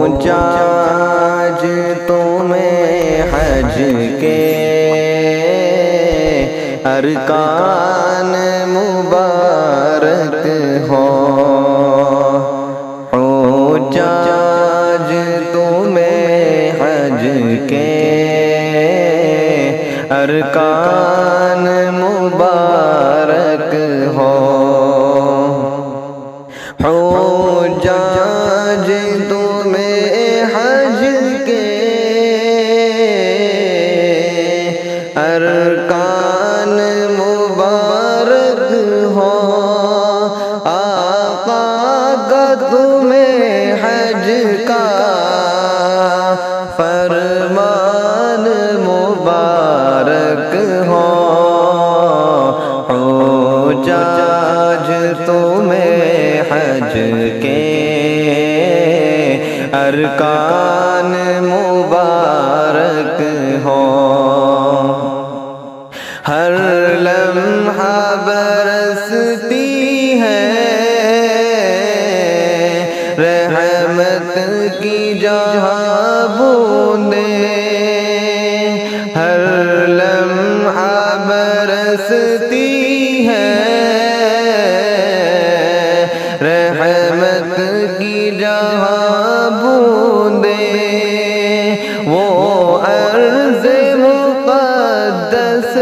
حجاج تمہیں حج کے ارکان مبارک ہوں۔ حجاج تمہیں حج کے ارکان مبارک ہوں۔ حجاج تمہیں حج کے ارکان مبارک ہوں۔ آقا کا تمہیں حج کا فرمان مبارک ہو۔ حجاج تمہیں حج کے ارکان مبارک ہو۔ ہر لمحہ برستی ہے رحمت کی جہاں بوندیں، ہر لمحہ برستی ہے رحمت کی جہاں بوندیں، وہ عرض مقدس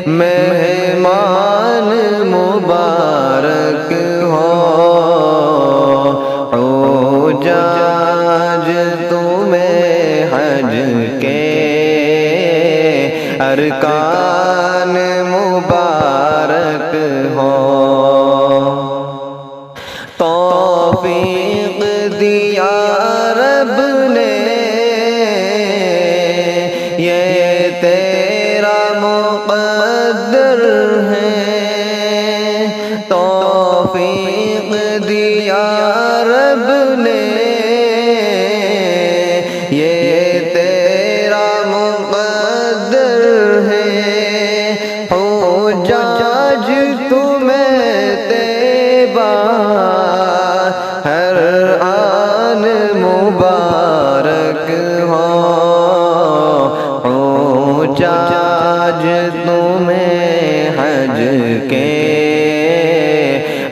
مہمان مبارک ہو۔ حجاج تمہیں حج کے ارکان مبارک ہو۔ توفیق دیا رب نے یہ تیرا مقدر ہے، توفیق دیا رب نے یہ تیرا مقدر ہے۔ حجاج تمہیں طیبہ ہر آن مبارک ہو۔ حجاج تمہیں حج کے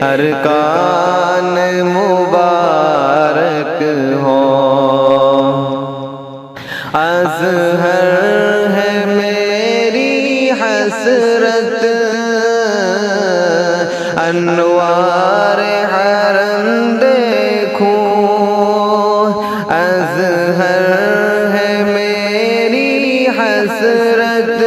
ارکان مبارک ہو۔ اظہر ہے میری حسرت انوار حرم دیکھوں، اظہر ہے میری حسرت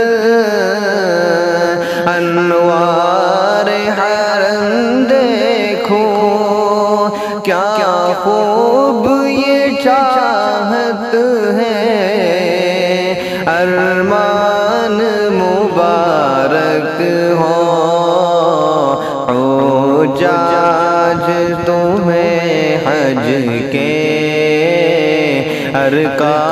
انوار حرم دیکھوں، کیا خوب یہ چاہت ہے ارمان مبارک ہو۔ حجاج تمہیں حج کے ارکان